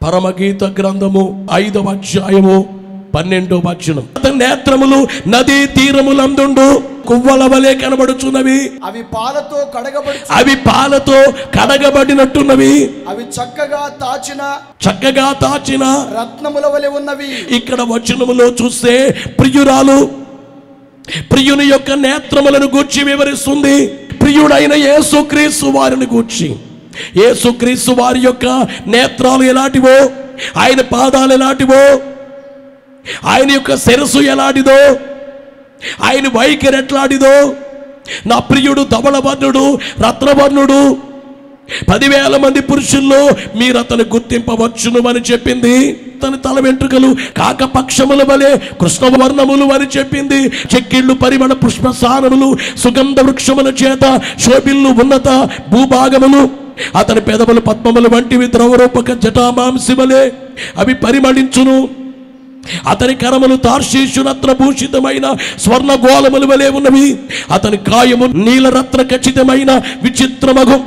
పరమగీత గ్రంథము 5వ అధ్యాయము 12వ వచనం. అతని నేత్రములు నదీ తీరములందుండు కువ్వల వలె కనబడుచున్నవి. అవి పాలతో కడగబడినట్టున్నవి. అవి చక్కగా తాచిన రత్నముల వలె ఉన్నవి. ఇక్కడ వచనములో చూస్తే ప్రియుని యొక్క నేత్రములను గూర్చి వివరిస్తుంది. ప్రియుడైన యేసుక్రీస్తు వారిని గూర్చి. యేసుక్రీస్తు వారి యొక్క నేత్రాలు ఎలాంటివో, ఆయన పాదాలు ఎలాంటివో, ఆయన యొక్క శిరస్సు ఎలాంటిదో, ఆయన వైఖరి ఎట్లాంటిదో. నా ప్రియుడు ధవళవర్ణుడు, రత్నవర్ణుడు. 10,000 మంది పురుషుల్లో మీరు అతను గుర్తింపవచ్చును అని చెప్పింది. తన తల వెంట్రుకలు కాకపక్షముల వలె కృష్ణవర్ణములు అని చెప్పింది. చెక్కిళ్ళు పరిమళ పుష్పసానములు సుగంధ వృక్షముల చేత శోభిల్లు ఉన్నత భూభాగములు. అతని పెదవులు పద్మములు వంటివి, ద్రవరూపక జటామాంసి వలె అవి పరిమళించును. అతని కరములు తార్షీషు రత్నభూషితమైన స్వర్ణ గోళముల వలె ఉన్నవి. అతని కాయము నీలరత్న ఖచ్చితమైన విచిత్రమగు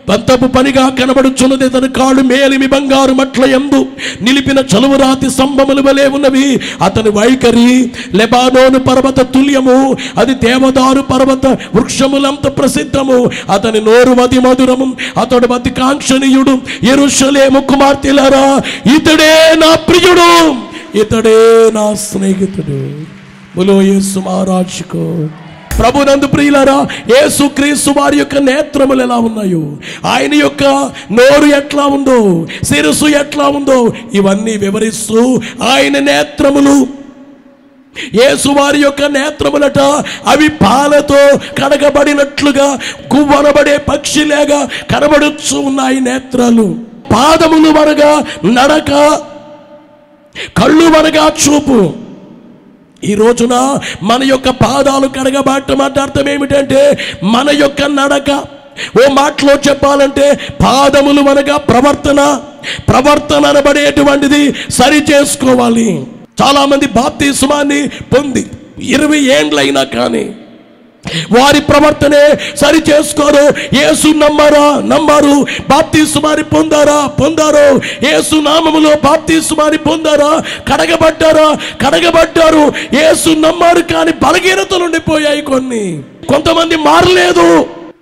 బంతపు పనిగా కనబడుచున్నది. అతని కాళ్ళు మేలిమి బంగారు మట్ల యందు నిలిపిన చలువరాతి స్తంభముల వలె ఉన్నవి. అతని వైఖరి లెబానోను పర్వత తుల్యము, అది దేవదారు పర్వత వృక్షములంత ప్రసిద్ధము. అతని నోరు మది మధురము, అతడు అతి కాంక్షణీయుడు. యెరూషలేము కుమార్తెలారా, ఇతడే నా ప్రియుడు, ఇతడే నా స్నేహితుడు. బోలో యేసు మహారాజుకు. ప్రభునందు ప్రియులారా, యేసుక్రీస్తు వారి యొక్క నేత్రములు ఎలా ఉన్నాయో, ఆయన యొక్క నోరు ఎట్లా ఉందో, శిరస్సు ఎట్లా ఉందో, ఇవన్నీ వివరిస్తూ ఆయన నేత్రములు, యేసు వారి యొక్క నేత్రములట అవి పాలతో కడగబడినట్లుగా గువ్వనబడే పక్షిలేగా కనబడుచు ఉన్నాయి నేత్రాలు. పాదములు వనగా నడక, కళ్ళు వనగా చూపు. ఈ రోజున మన యొక్క పాదాలు కడగబడటం అంటే అర్థం ఏమిటంటే మన యొక్క నడక, ఓ మాటలో చెప్పాలంటే పాదములు అనగా ప్రవర్తన అనబడేటువంటిది సరి చేసుకోవాలి. చాలా మంది బాప్తిస్మాన్ని పొంది 20 ఏండ్లైనా కానీ వారి ప్రవర్తనే సరి చేసుకోరు. యేసు నమ్మారు, బాప్తిస్మాన్ని పొందారు, యేసు నామములో బాప్తిస్మాన్ని పొందారా, కడగబడ్డారు. యేసు నమ్మారు కానీ బలహీనతలు ఉండిపోయాయి. కొంతమంది మారలేదు.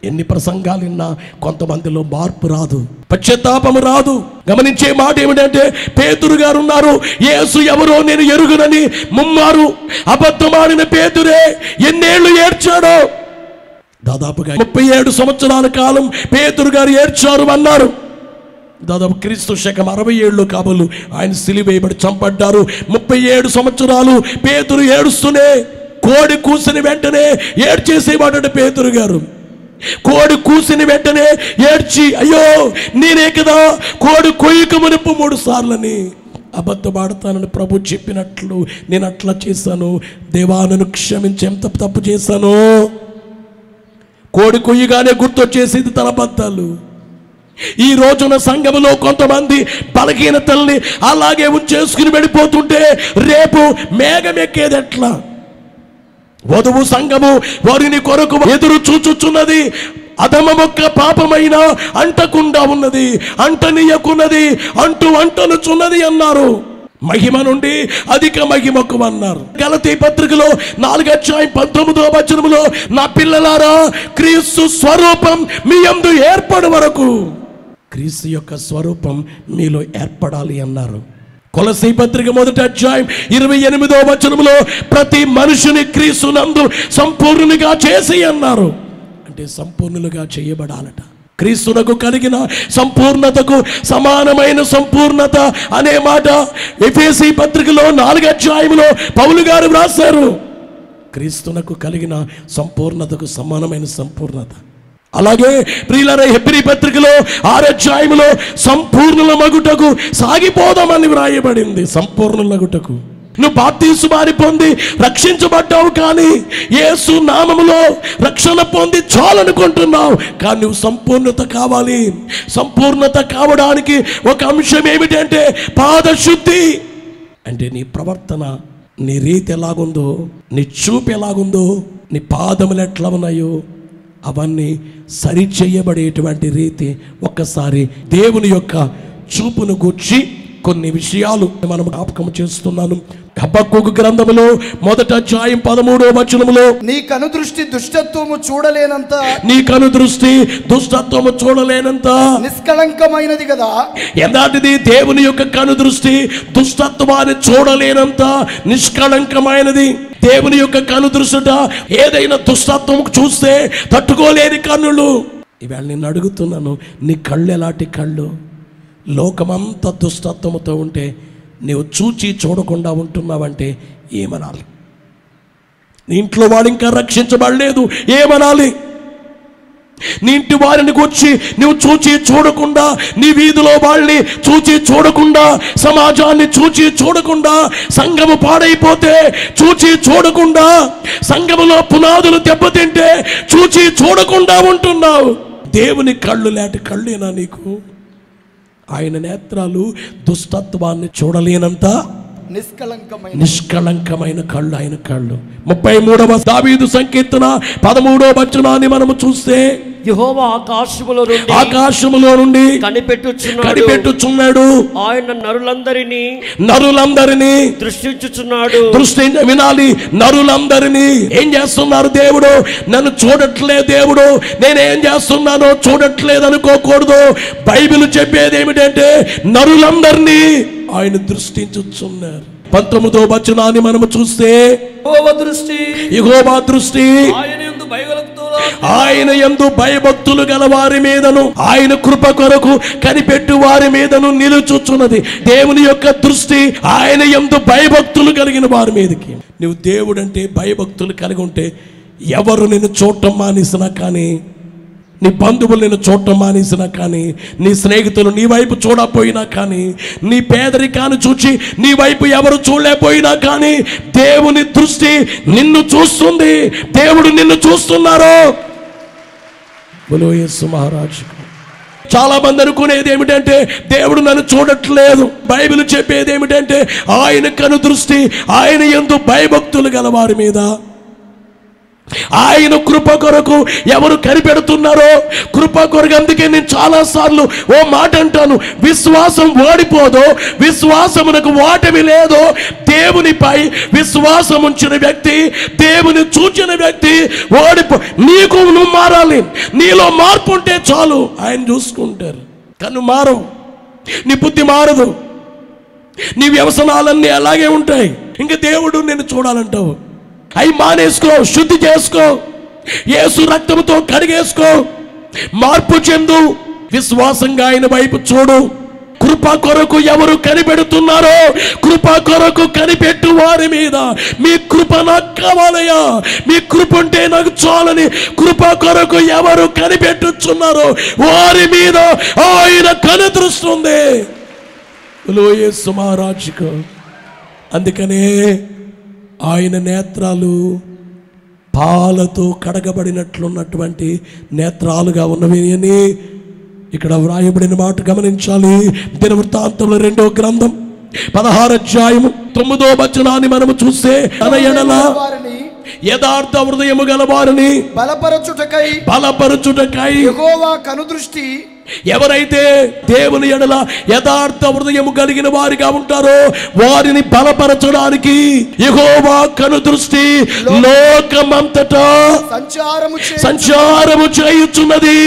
ఎన్ని ప్రసంగాలు విన్నా కొంతమందిలో మార్పు రాదు, పశ్చాత్తాపము రాదు. గమనించే మాట ఏమిటంటే, పేతురు గారు ఉన్నారు. యేసు ఎవరో నేను ఎరుగునని ముమ్మారు అబద్ధమాడిన పేతురే ఎన్నేళ్లు ఏడ్చాడో. దాదాపుగా 37 సంవత్సరాల కాలం పేతురు గారు ఏడ్చారు అన్నారు. దాదాపు క్రీస్తు శకం 60 ఏళ్ళు కాబోలు ఆయన సిలువేయబడి చంపడ్డారు. 37 సంవత్సరాలు పేతురు ఏడుస్తూనే, కోడి కూసిన వెంటనే ఏడ్చేసేవాడు పేతురు గారు. కోడి కూసిన వెంటనే ఏడ్చి, అయ్యో నేనే కదా కోడి కొయ్యక మునుపు 3 సార్లని అబద్ధమాడతానని ప్రభు చెప్పినట్లు నేను అట్లా చేశాను. దేవా నన్ను క్షమించి, ఎంత తప్పు చేశాను. కోడి కొయ్యగానే గుర్తొచ్చేసింది తన అబద్ధాలు. ఈ రోజున సంఘములో కొంతమంది బలహీనతల్ని అలాగే ఉంచేసుకుని వెళ్ళిపోతుంటే రేపు మేఘం ఎక్కేది ఎట్లా? వధువు సంఘము వారిని కొరకు ఎదురు చూచుచున్నది. అధమ మొక్క పాపమైన అంటకుండా ఉన్నది, అంటనీయకున్నది, అంటనుచున్నది అన్నారు. మహిమ నుండి అధిక మహిమకు అన్నారు. గలతీ పత్రికలో 4వ అధ్యాయం 19వ వచనములో, నా పిల్లలారా క్రీస్తు స్వరూపం మీ యందు ఏర్పడు వరకు, క్రీస్తు యొక్క స్వరూపం మీలో ఏర్పడాలి అన్నారు. కొలసీ పత్రిక 1వ అధ్యాయం 28వ వచనములో, ప్రతి మనుషుని క్రీస్తు నందు సంపూర్ణునిగా చేసి అన్నారు. అంటే సంపూర్ణులుగా చేయబడాలట. క్రీస్తునకు కలిగిన సంపూర్ణతకు సమానమైన సంపూర్ణత అనే మాట ఎఫెసీ పత్రికలో 4వ అధ్యాయంలో పౌలు గారు వ్రాశారు. క్రీస్తునకు కలిగిన సంపూర్ణతకు సమానమైన సంపూర్ణత. అలాగే ప్రియులారా, హెబ్రీ పత్రికలో 6వ అధ్యాయంలో సంపూర్ణుల మగుటకు సాగిపోదామని వ్రాయబడింది. సంపూర్ణులగుటకు నువ్వు బాప్తిస్మాన్ని పొంది రక్షించబడ్డావు, కానీ యేసు నామములో రక్షణ పొంది చాలనుకుంటున్నావు. కానీ నువ్వు సంపూర్ణత కావాలి. సంపూర్ణత కావడానికి ఒక అంశం ఏమిటంటే పాదశుద్ధి. అంటే నీ ప్రవర్తన, నీ రీతి ఎలాగుందో, నీ చూపు ఎలాగుందో, నీ పాదములు ఎట్లా ఉన్నాయో అవన్నీ సరిచేయబడేటువంటి రీతి ఒక్కసారి దేవుని యొక్క చూపును గూర్చి కొన్ని విషయాలు మనం జ్ఞాపకం చేస్తున్నాను. హబక్కూకు గ్రంథములో 1వ అధ్యాయం 13వ వచనములో, నీ కనుదృష్టి దుష్టత్వము చూడలేనంత, నీ కనుదృష్టి దుష్టత్వము చూడలేనంత నిష్కళంకమైనది కదా. ఎలాంటిది? దేవుని యొక్క కనుదృష్టి దుష్టత్వాన్ని చూడలేనంత నిష్కళంకమైనది. దేవుని యొక్క కనుదృష్టిట ఏదైనా దుష్టత్వం చూస్తే తట్టుకోలేని కన్నులు. ఇవాళ నేను అడుగుతున్నాను, నీ కళ్ళు ఎలాంటి కళ్ళు? లోకమంతా దుష్టత్వముతో ఉంటే నీవు చూచి చూడకుండా ఉంటున్నావంటే ఏమనాలి? నీ ఇంట్లో వాడు ఇంకా రక్షించబడలేదు, ఏమనాలి? నీ ఇంటి వారిని వచ్చి నువ్వు చూచి చూడకుండా, నీ వీధిలో వాళ్ళని చూచి చూడకుండా, సమాజాన్ని చూచి చూడకుండా, సంఘము పాడైపోతే చూచి చూడకుండా, సంఘములో పునాదులు దెబ్బతింటే చూచి చూడకుండా ఉంటున్నావు. దేవుని కళ్ళు లాంటి కళ్ళేనా నీకు? ఆయన నేత్రాలు దుష్టత్వాన్ని చూడలేనంత నిష్కళంకమైన కళ్ళు ఆయన కళ్ళు. 33వ దావీదు సంకీర్తన 13వ వచనాన్ని మనము చూస్తే, యెహోవా ఆకాశములో నుండి కనిపెట్టుచున్నాడు, ఆయన నరులందరినీ దృష్టించుచున్నాడు. వినాలి, నరులందరినీ ఏం చేస్తున్నారు? దేవుడు నన్ను చూడట్లేదు, దేవుడు నేనేం చేస్తున్నానో చూడట్లేదు అనుకోకూడదు. బైబిల్ చెప్పేది ఏమిటంటే నరులందరినీ ఆయన దృష్టించుచున్నారు. 19వ వచనాన్ని మనము చూస్తే, యెహోవా దృష్టి ఆయన యందు భయభక్తులు గల వారి మీదను, ఆయన కృప కొరకు కనిపెట్టు వారి మీదను నిలుచుచున్నది. దేవుని యొక్క దృష్టి ఆయన యందు భయభక్తులు కలిగిన వారి మీదకి. నువ్వు దేవుడంటే భయభక్తులు కలిగి ఉంటే ఎవరు నిన్ను చూడటం మానేసినా కానీ, నీ బంధువులు నిన్ను చూడటం మానేసినా కానీ, నీ స్నేహితులు నీ వైపు చూడకపోయినా కానీ, నీ పేదరికాన్ని చూచి నీ వైపు ఎవరు చూడలేకపోయినా కానీ, దేవుని దృష్టి నిన్ను చూస్తుంది. దేవుడు నిన్ను చూస్తున్నారు. యేసు మహారాజు. చాలా మంది అనుకునేది ఏమిటంటే దేవుడు నన్ను చూడట్లేదు. బైబిల్ చెప్పేది ఏమిటంటే ఆయన కనుదృష్టి ఆయన యందు భయభక్తులు గల వారి మీద, ఆయన కృప కొరకు ఎవరు కనిపెడుతున్నారో కృప కొరకు. అందుకే నేను చాలా సార్లు ఓ మాట అంటాను, విశ్వాసం ఓడిపోదో, విశ్వాసమునకు ఓటమి లేదో. దేవునిపై విశ్వాసం ఉంచిన వ్యక్తి, దేవుని చూచిన వ్యక్తి నీకు నువ్వు మారాలి. నీలో మార్పు ఉంటే చాలు, ఆయన చూసుకుంటారు. కానీ మారవు, నీ బుద్ధి మారదు, నీ వ్యసనాలన్నీ అలాగే ఉంటాయి. ఇంకా దేవుడు నిన్ను చూడాలంటావు, అవి మానేసుకో, శుద్ధి చేసుకో, యేసు రక్తంతో కడిగేసుకో, మార్పు చెందు, విశ్వాసంగా ఆయన వైపు చూడు. కృప కొరకు ఎవరు కనిపెడుతున్నారో కృప కొరకు కనిపెట్టు వారి మీద, మీ కృప నాకు కావాలయ్యా, మీ కృప ఉంటే నాకు చాలని కృప కొరకు ఎవరు కనిపెట్టుచున్నారో వారి మీద ఆయన కనుదృష్టి ఉంది. యేసు మహారాజుకు. అందుకనే ఆయన నేత్రాలు పాలతో కడగబడినట్లున్నటువంటి నేత్రాలుగా ఉన్నవి అని ఇక్కడ వ్రాయబడిన మాట గమనించాలి. దినవృత్తాంతంలో 2వ గ్రంథం 16వ అధ్యాయము 9వ వచనాన్ని మనము చూస్తే, తన ఎడల యథార్థ హృదయము గల వారిని బలపరచుటకై యెహోవా కనుదృష్టి, ఎవరైతే దేవుని ఎడల యథార్థ హృదయము కలిగిన వారిగా ఉంటారో వారిని బలపరచడానికి యెహోవా కనుదృష్టి లోకమంతటా సంచారము చేయుచున్నది.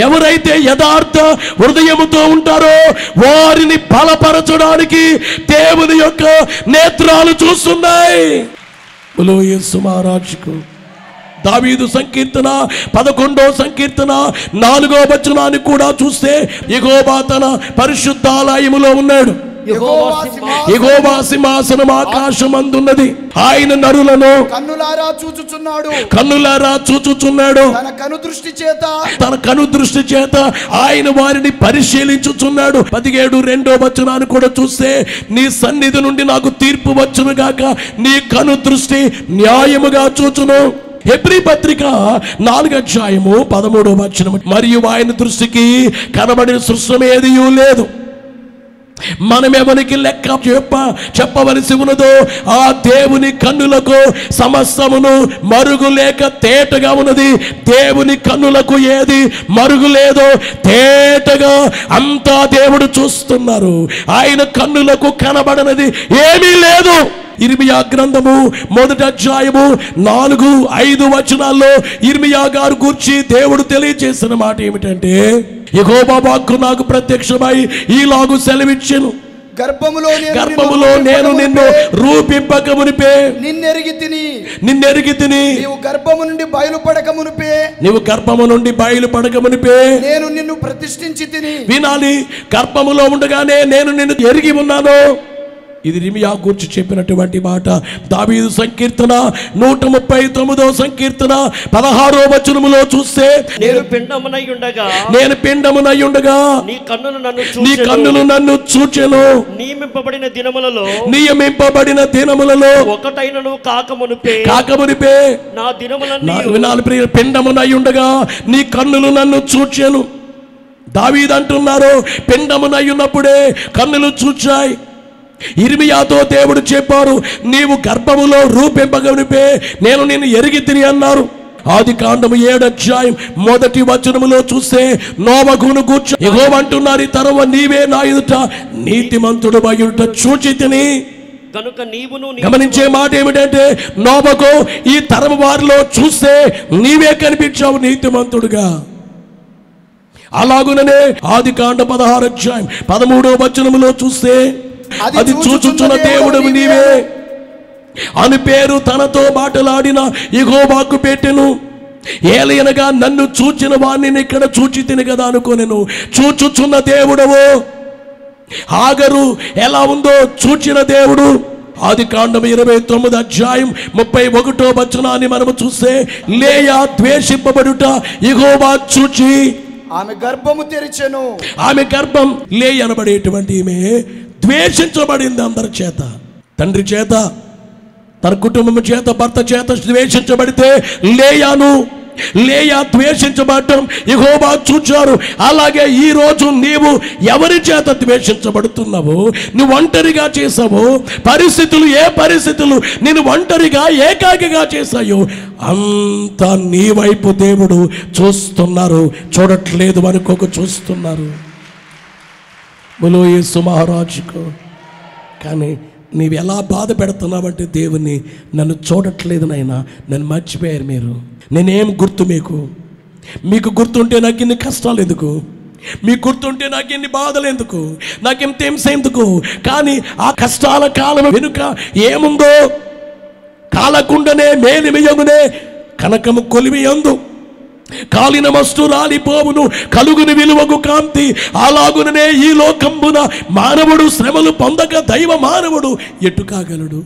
ఎవరైతే యథార్థ హృదయముతో ఉంటారో వారిని బలపరచడానికి దేవుని యొక్క నేత్రాలు చూస్తున్నాయి. యేసు మహారాజుకు. దావీదు సంకీర్తన 11వ సంకీర్తన 4వ వచనాన్ని కూడా చూస్తే, యెహోవా తన పరిశుద్ధాలయములో ఉన్నాడు, యెహోవా సింహాసనం ఆకాశమందున్నది, ఆయన నరులను కన్నులారా చూచుచున్నాడు, తన కనుదృష్టి చేత ఆయన వారిని పరిశీలించుచున్నాడు. 17 వచనాన్ని కూడా చూస్తే, నీ సన్నిధి నుండి నాకు తీర్పు వచ్చును గాక, నీ కనుదృష్టి న్యాయముగా చూచును. హెబ్రీ పత్రిక 4వ అధ్యాయము 13వ వచనం, మరియు ఆయన దృష్టికి కనబడిన సృష్టం ఏదియూ లేదు. మనం ఎవరికి లెక్క చెప్పవలసి ఉన్నదో ఆ దేవుని కన్నులకు సమస్తమును మరుగు లేక తేటగా ఉన్నది. దేవుని కన్నులకు ఏది మరుగు లేదో తేటగా అంతా దేవుడు చూస్తున్నారు. ఆయన కన్నులకు కనబడనది ఏమీ లేదు. ఇర్మియా గ్రంథము 1వ అధ్యాయము 4-5 వచనాల్లో ఇర్మియా గారు గూర్చి దేవుడు తెలియజేసిన మాట ఏమిటంటే, యెహోవా వాక్కు నాకు ప్రత్యక్షమై ఈలాగు సెలవిచ్చెను, గర్భములో నేను నిన్ను రూపింపక మునిపే నిన్నెరిగి తిని నీవు గర్భము నుండి బయలుపడక మునిపే నేను నిన్ను ప్రతిష్ఠించి తిని. వినాలి, గర్భములో ఉండగానే నేను నిన్ను ఎరిగి ఉన్నాను. ఇది ఇర్మియా గూర్చి చెప్పినటువంటి మాట. దావీదు సంకీర్తన 139వ సంకీర్తన 16వ వచనములో చూస్తే, నేను పిండమునై ఉండగా నీ కన్నులు నన్ను చూచెను. నియమింపబడిన దినములలో ఒకటైనను కాకమునిపే నా దినములన్నీ పిండమునై ఉండగా నీ కన్నులు నన్ను చూచెను. దావీదు అంటున్నారు, పిండమునై ఉన్నప్పుడే కన్నులు చూచాయి. ఇర్మియాతో దేవుడు చెప్పారు, నీవు గర్భములో రూపింపగనిపే నేను నిన్ను ఎరిగి తిని అన్నారు. ఆదికాండము 7వ అధ్యాయం 1వ వచనములో చూస్తే నోవహును గూర్చి యెహోవా అంటున్నారు, ఈ తరవ నీవే నా ఎదుట నీతిమంతుడు అయ్యుట చూచి తిని. కనుక నీవును గమనించే మాట ఏమిటంటే, నోవహు ఈ తరం వారిలో చూస్తే నీవే కనిపించావు నీతిమంతుడుగా. అలాగుననే ఆదికాండ 16వ అధ్యాయం 13వ వచనములో చూస్తే, అది చూచుచున్న దేవుడు నీవే అని పేరు తనతో మాటలాడిన యెహోవాకు పెట్టెను. ఏలయనగా నన్ను చూచిన వాణ్ణి ఇక్కడ చూచి తిని కదా అనుకోనెను. చూచుచున్న దేవుడవో. హాగరు ఎలా ఉందో చూచిన దేవుడు. ఆదికాండం 29వ అధ్యాయం 31వ వచనాన్ని మనము చూస్తే, లేయా ద్వేషింపబడుట యెహోవా చూచి ఆమె గర్భము తెరిచెను. ఆమె గర్భం లేయ అనబడేటువంటి ఈమె ద్వేషించబడింది అందరి చేత, తండ్రి చేత, తన కుటుంబం చేత, భర్త చేత ద్వేషించబడితే లేయా ద్వేషించబడటం యెహోవా చూచారు. అలాగే ఈ రోజు నీవు ఎవరి చేత ద్వేషించబడుతున్నావు, నువ్వు ఒంటరిగా చేసావు, ఏ పరిస్థితులు నిన్ను ఒంటరిగా ఏకాకిగా చేశాయో అంతా నీ వైపు దేవుడు చూస్తున్నారు. చూడట్లేదు అనుకోక చూస్తున్నారు. బోలో యేసు మహారాజుకు. కానీ నీవు ఎలా బాధ పెడుతున్నావంటే, దేవుని నన్ను చూడట్లేదు నాయనా, నన్ను మర్చిపోయారు మీరు, నేనేం గుర్తు మీకు గుర్తుంటే నాకు ఇన్ని కష్టాలు ఎందుకు, మీకు గుర్తుంటే నాకు ఎన్ని బాధలు ఎందుకు, నాకెంత హింస ఎందుకు. కానీ ఆ కష్టాల కాలం వెనుక ఏముందో, కాలకుండనే మేలిమియగునే కనకము కొలిమియందు కాలిన మస్తు రాలిపోవును కలుగుని విలువకు కాంతి. అలాగుననే ఈ లోకంబున మానవుడు శ్రమలు పొందక దైవ మానవుడు ఎటు కాగలడు.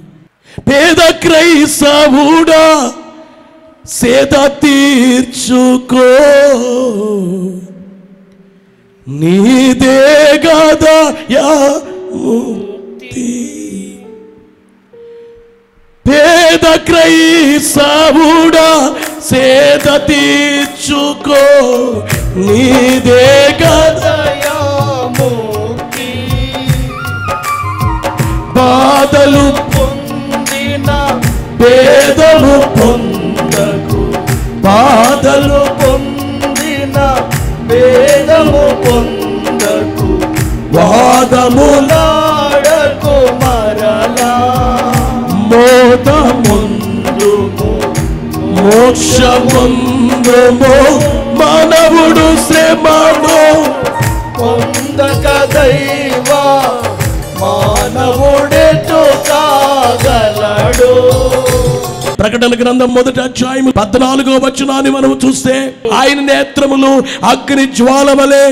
పేద క్రైస్తవుడా సేద తీర్చుకో, నీదే గదయా ముక్తి. పేద క్రైస్తవుడా సేద తీర్చుకో, నీదే గదయా ముక్తి. బాధలు పొందిన భేదము పొందకు, బాధలు పొందిన భేదము పొందకు, వాదములాడకు మరలా మోదముందుము మోక్షముందుము. మానవుడు శ్రమను పొందక దైవ మానవుడెటు కాగలడు. ప్రకటన గ్రంథం 1వ అధ్యాయం 14వ వచనాన్ని మనం చూస్తే, ఆయన నేత్రములు అగ్ని జ్వాల వలె.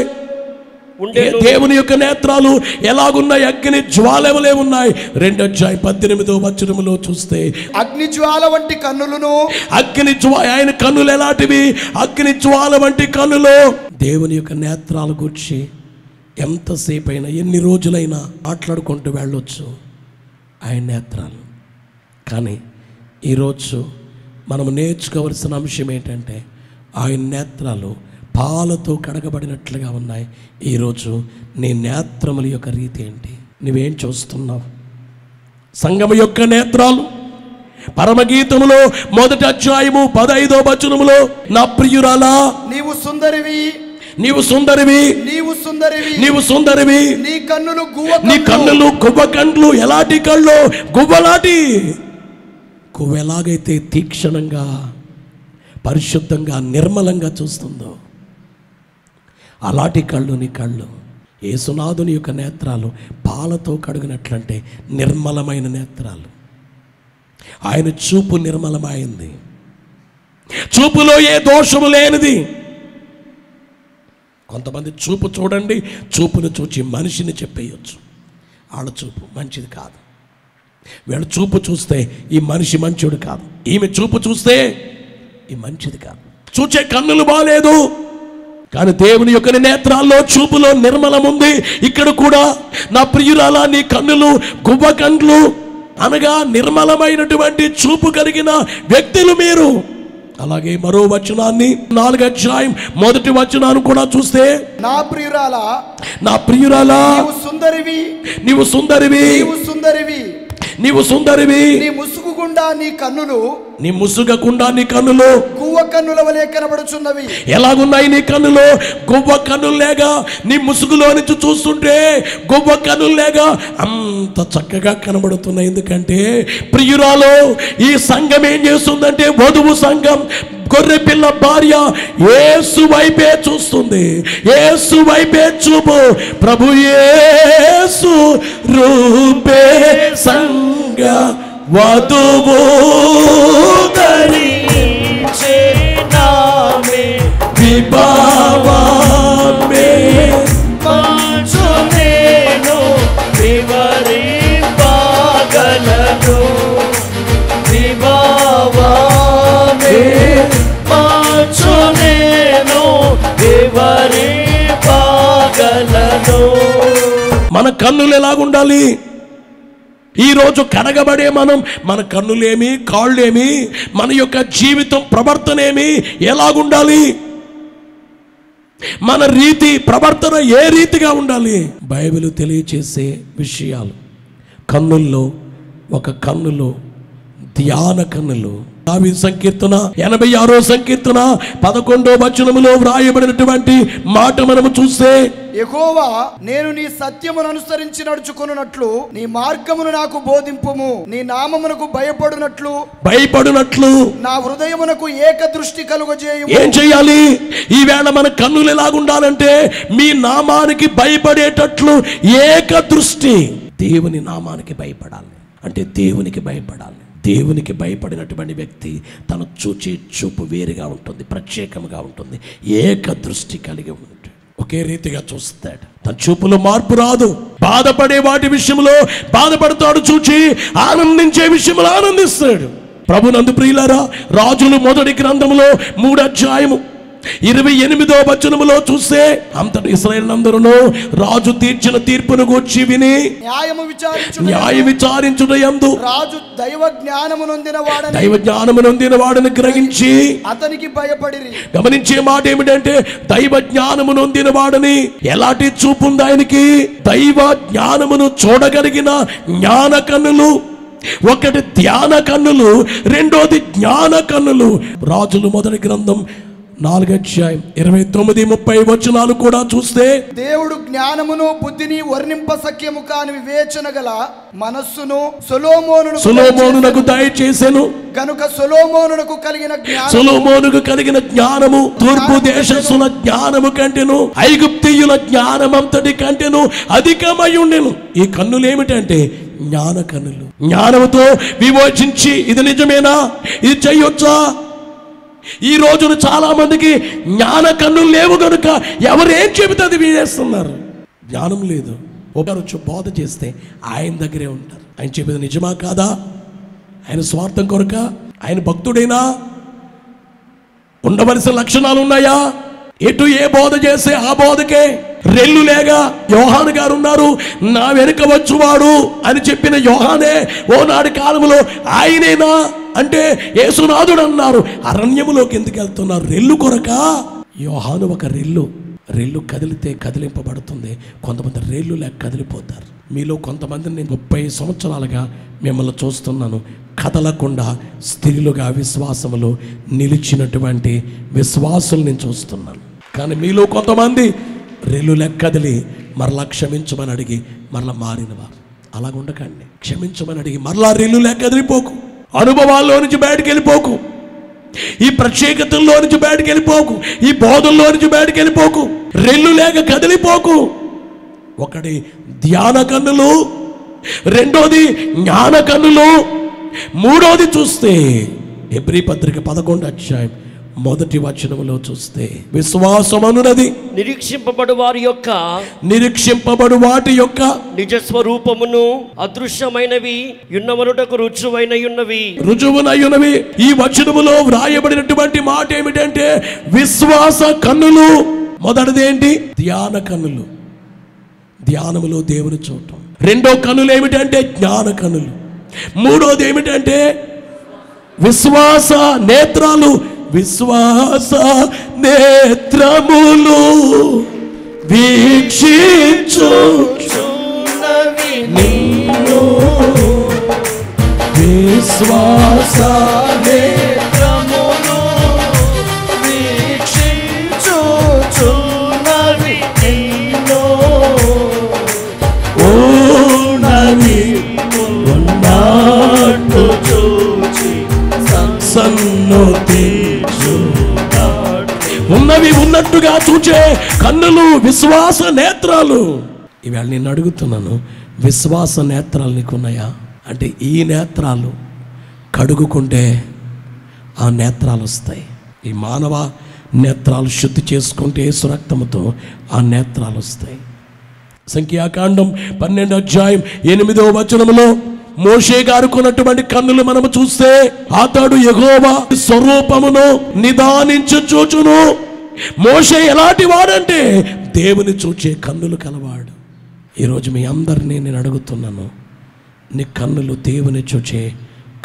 దేవుని యొక్క నేత్రాలు ఎలాగున్నాయి, అగ్ని జ్వాల వలె ఉన్నాయి. 2వ అధ్యాయం 18వ వచనములో చూస్తే, అగ్ని జ్వాల వంటి కన్నులను, ఆయన కన్నులు ఎలాంటివి, అగ్ని జ్వాల వంటి కన్నులు. దేవుని యొక్క నేత్రాల గురించి ఎంతసేపు అయినా, ఎన్ని రోజులైనా మాట్లాడుకుంటూ వెళ్ళొచ్చు ఆయన నేత్రాలు. కానీ ఈరోజు మనం నేర్చుకోవలసిన అంశం ఏంటంటే, ఆయన నేత్రాలు పాలతో కడగబడినట్లుగా ఉన్నాయి. ఈరోజు నీ నేత్రముల యొక్క రీతి ఏంటి? నువ్వేం చూస్తున్నావు? సంఘము యొక్క నేత్రాలు పరమగీతములో 1వ అధ్యాయము 15వ వచనములో, నా ప్రియురాలా నీవు సుందరివి, నీవు సుందరివి, నీవు సుందరివి, నీవు సుందరివి, నీ కన్నులు నీ కన్నులు గువ్వ కండ్లు. ఎలాంటి కళ్ళు? గువ్వలాంటి. గువ్వ ఎలాగైతే తీక్షణంగా, పరిశుద్ధంగా, నిర్మలంగా చూస్తుందో అలాంటి కళ్ళు నీ కళ్ళు. యేసునాథుని యొక్క నేత్రాలు పాలతో కడుగునట్లంటే నిర్మలమైన నేత్రాలు. ఆయన చూపు నిర్మలమైంది, చూపులో ఏ దోషము లేనిది. కొంతమంది చూపు చూడండి, చూపును చూచి మనిషిని చెప్పేయచ్చు, వాళ్ళ చూపు మంచిది కాదు. వీళ్ళ చూపు చూస్తే ఈ మనిషి మంచోడు కాదు, ఈమె చూపు చూస్తే ఈ మంచిది కాదు. చూచే కన్నులు బాలేదు, కానీ దేవుని యొక్క నేత్రాల్లో చూపులో నిర్మలం ఉంది. ఇక్కడ కూడా నా ప్రియురాలా నీ కన్నులు గువ్వ కండ్లు అనగా నిర్మలమైనటువంటి చూపు కలిగిన వ్యక్తులు మీరు. అలాగే మరో వచనాన్ని 4వ అధ్యాయం 1వ వచనాన్ని కూడా చూస్తే, నా ప్రియురాలా, నా ప్రియురాలా, నీవు సుందరివి, నీవు సుందరివి, నీవు సుందరివి, నీవు సుందరివి, నీ ముసుగుకుండా నీ కన్నులు, నీ ముసుగకుండా నీ కన్నులు గువ్వ కన్నుల వలె కనబడుచున్నవి. ఎలాగున్నాయి నీ కన్నులు? గువ్వ కన్నులు లేక నీ ముసుగులో నుంచి చూస్తుంటే గువ్వ కన్నులు లేక అంత చక్కగా కనబడుతున్నాయి. ఎందుకంటే ప్రియురాలు, ఈ సంఘం ఏం చేస్తుందంటే, వధువు సంఘం, గొర్రె పిల్ల భార్య యేసు వైపే చూస్తుంది. యేసు వైపే చూపు. ప్రభు యేసు రూపే సంఘ వధువు ధరించే నామే విభావమే మంచు నేను వివరింపగలను, విభావమే మంచు నేను వివరింపగలను. మన కన్నులు ఎలాగుండాలి? ఈరోజు కడగబడే మన కన్నులేమి, కాళ్ళేమి, మన యొక్క జీవితం ప్రవర్తనేమి ఎలాగుండాలి? మన రీతి ప్రవర్తన ఏ రీతిగా ఉండాలి? బైబిల్ తెలియచేసే విషయాలు. కన్నుల్లో ఒక కన్నులో ధ్యాన కన్నులు. దావీదు సంకీర్తన 86వ సంకీర్తన 11వ వచనములో వ్రాయబడినటువంటి మాట మనము చూస్తే, యెహోవా, నేను నీ సత్యమును అనుసరించి నడుచుకొనున్నట్లు నీ మార్గమును నాకు బోధింపుము. నీ నామమునకు భయపడునట్లు నా హృదయమునకు ఏక దృష్టి కలుగజేయుము. ఏం చేయాలి? ఈవేళ మన కన్నులు ఎలాగుండాలంటే, మీ నామానికి భయపడేటట్లు ఏక దృష్టి. దేవుని నామానికి భయపడాలి అంటే దేవునికి భయపడాలి. దేవునికి భయపడినటువంటి వ్యక్తి తన చూచే చూపు వేరుగా ఉంటుంది, ప్రత్యేకంగా ఉంటుంది, ఏక దృష్టి కలిగి ఉంటుంది, ఒకే రీతిగా చూస్తాడు. తన చూపులో మార్పు రాదు. బాధపడే వాటి విషయంలో బాధపడతాడు, చూచి ఆనందించే విషయంలో ఆనందిస్తాడు. ప్రభునందు ప్రియులారా, రాజులు మొదటి గ్రంథములో 3వ అధ్యాయము 28వ వచనములో చూస్తే, అంతటి ఇశ్రాయేలులందరూ రాజు తీర్చిన తీర్పును గూర్చి విని న్యాయ విచారించుటయందు రాజు దైవ జ్ఞానము నొందిన వాడని గ్రహించి అతనికి భయపడిరి. గమనించే మాట ఏమిటంటే, దైవ జ్ఞానము నొందిన వాడని. ఎలాంటి చూపు ఉంది ఆయనకి? దైవ జ్ఞానమును చూడగలిగిన జ్ఞాన కన్నులు. ఒకటి ధ్యాన కన్నులు, రెండోది జ్ఞాన కన్నులు. రాజులు మొదటి గ్రంథం 4వ అధ్యాయం 29-30 వచనాలు కూడా చూస్తే, దేవుడు జ్ఞానమును బుద్ధిని వర్ణింపసఖ్యము కాని వివేచన గల మనస్సును సొలొమోనునకు దయచేసెను గనుక సొలొమోనునకు కలిగిన జ్ఞానము తూర్పు దేశస్తుల జ్ఞానము కంటెను, ఐగుప్తీయుల జ్ఞానమంతటి కంటెను అధికమై ఉండెను. ఈ కన్నులు ఏమిటంటే జ్ఞాన కన్నులు. జ్ఞానముతో విమోచించి, ఇది నిజమేనా, ఇది చెయ్యొచ్చా? ఈ రోజున చాలా మందికి జ్ఞాన కన్నులు లేవు కనుక ఎవరేం చెబితే అది వినేస్తున్నారు. జ్ఞానం లేదు. ఒకరు బోధ చేస్తే ఆయన దగ్గరే ఉంటారు. ఆయన చెప్పేది నిజమా కాదా? ఆయన స్వార్థం కొరక? ఆయన భక్తుడైనా? ఉండవలసిన లక్షణాలు ఉన్నాయా? ఎటు ఏ బోధ చేస్తే ఆ బోధకే రెల్లు లేగా యోహాను గారు ఉన్నారు. నా వెనుక వచ్చువాడు అని చెప్పిన యోహానే ఓనాటి కాలంలో ఆయనేనా అంటే యేసునాథుడు అన్నారు. అరణ్యములోకి ఎందుకు వెళ్తున్నారు? రెల్లు కొరక? యోహాను ఒక రెల్లు కదిలితే కదిలింపబడుతుంది. కొంతమంది రెల్లు లేక కదిలిపోతారు. మీలో కొంతమందిని నేను 30 సంవత్సరాలుగా మిమ్మల్ని చూస్తున్నాను. కదలకుండా స్థిరులుగా విశ్వాసములో నిలిచినటువంటి విశ్వాసులు నేను చూస్తున్నాను. కానీ మీలో కొంతమంది రెల్లు లెక్క కదిలి మరలా క్షమించమని అడిగి మరలా మారినవారు. అలాగ ఉండకండి. క్షమించమని అడిగి మరలా రెల్లు లెక్క కదిలిపోకు. అనుభవాల్లో నుంచి బయటకు వెళ్ళిపోకు. ఈ ప్రత్యేకతల్లో నుంచి బయటకు వెళ్ళిపోకు. ఈ బోధల్లో నుంచి బయటకు వెళ్ళిపోకు. రెల్లు లేక కదిలిపోకు. ఒకటి ధ్యాన కన్నులు, రెండోది జ్ఞాన కన్నులు, మూడోది చూస్తే హెబ్రీ పత్రిక 11వ అధ్యాయం 1వ వచనములో చూస్తే విశ్వాసమనున్నది నిరీక్షింపబడు వాటి యొక్క నిజ స్వరూపమును అదృశ్యమైనవి యున్నవనుటకు రుజువునయున్నవి. ఈ వచనములో వ్రాయబడినటువంటి మాట ఏమిటంటే విశ్వాస కన్నులు. మొదటిది ఏంటి? ధ్యాన కన్నులు, ధ్యానములో దేవుని చూడటం. రెండో కన్నులు ఏమిటంటే జ్ఞాన కన్నులు. మూడోది ఏమిటంటే విశ్వాస నేత్రాలు. విశ్వాస నేత్రములు వీక్షించుచున్నవి నిన్ను. విశ్వాస నేత్రములు వీక్షించుచున్నవి నిన్ను. ఉన్నవి ఉన్నట్టు చూచి సన్నుతి ఉన్నవి ఉన్నట్టుగా చూచే కన్నులు విశ్వాస నేత్రాలు. ఇవాళ నేను అడుగుతున్నాను, విశ్వాస నేత్రాలు నీకున్నాయా? అంటే ఈ నేత్రాలు కడుగుకుంటే ఆ నేత్రాలు వస్తాయి. ఈ మానవ నేత్రాలు శుద్ధి చేసుకుంటే యేసు రక్తముతో ఆ నేత్రాలు వస్తాయి. సంఖ్యాకాండం 12వ అధ్యాయం 8వ వచనములో మోషే గారుకున్నటువంటి కన్నులు మనము చూస్తే అతడు యెహోవా స్వరూపమును నిదానించు చూచును. మోషే ఎలాంటి వాడంటే దేవుని చూచే కన్నులు కలవాడు. ఈరోజు మీ అందరినీ నేను అడుగుతున్నాను, నీ కన్నులు దేవుని చూచే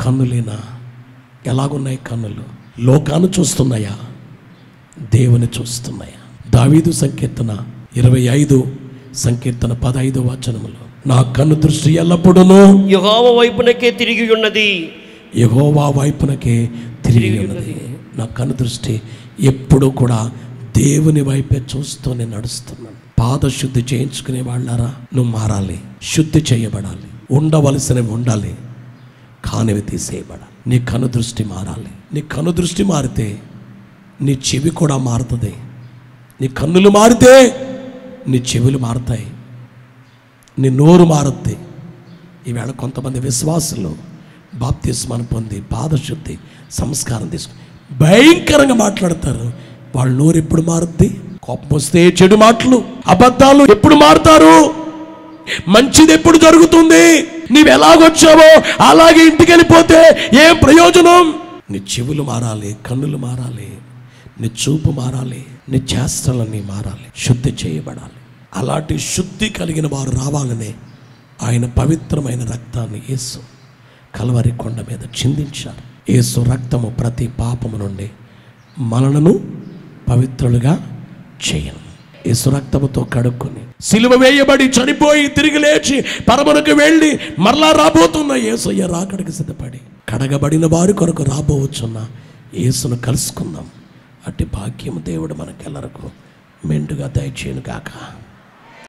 కన్నులేనా? ఎలాగున్నాయి కన్నులు? లోకాన్ని చూస్తున్నాయా? దేవుని చూస్తున్నాయా? దావీదు సంకీర్తన 25 సంకీర్తన 15వ వచనములో నా కన్ను దృష్టి ఎల్లప్పుడూ యెహోవా వైపునకే తిరిగి ఉన్నది. యెహోవా వైపునకే తిరిగి ఉన్నది. నా కన్ను దృష్టి ఎప్పుడు కూడా దేవుని వైపే చూస్తూ నేను నడుస్తున్నాను. పాదశుద్ధి చేయించుకునే వాళ్ళారా, నువ్వు మారాలి, శుద్ధి చేయబడాలి, ఉండవలసినవి ఉండాలి, కానివి తీసేయబడాలి. నీ కన్ను దృష్టి మారాలి. నీ కన్ను దృష్టి మారితే నీ చెవి కూడా మారుతుంది. నీ కన్నులు మారితే నీ చెవులు మారుతాయి, నీ నోరు మారుద్ది. ఈవేళ కొంతమంది విశ్వాసులు బాప్తిస్మాన్ని పొంది పాదశుద్ధి సంస్కారం తీసుకుని భయంకరంగా మాట్లాడతారు. వాళ్ళ నోరు ఎప్పుడు మారుద్ది? కోపం వస్తే చెడు మాటలు, అబద్ధాలు ఎప్పుడు మారుతారు? మంచిది ఎప్పుడు జరుగుతుంది? నీవు ఎలాగొచ్చావో అలాగే ఇంటికి వెళ్ళిపోతే ఏం ప్రయోజనం? నీ చెవులు మారాలి, కన్నులు మారాలి, నీ చూపు మారాలి, నీ చేష్టలన్నీ మారాలి, శుద్ధి చేయబడాలి. అలాంటి శుద్ధి కలిగిన వారు రావాలనే ఆయన పవిత్రమైన రక్తాన్ని యేసు కల్వరి కొండ మీద చిందించారు. యేసు రక్తము ప్రతి పాపము నుండి మనలను పవిత్రులుగా చేయను. యేసు రక్తముతో కడుక్కొని సిలువ వేయబడి చనిపోయి తిరిగి లేచి పరమునకు వెళ్ళి మరలా రాబోతున్న యేసయ్య రాకడికి సిద్ధపడి కడగబడిన వారి కొరకు రాబోవచ్చున్న యేసును కలుసుకుందాం. అట్టి భాగ్యము దేవుడు మనకెల్లరకు మెండుగా దయచేయును గాక.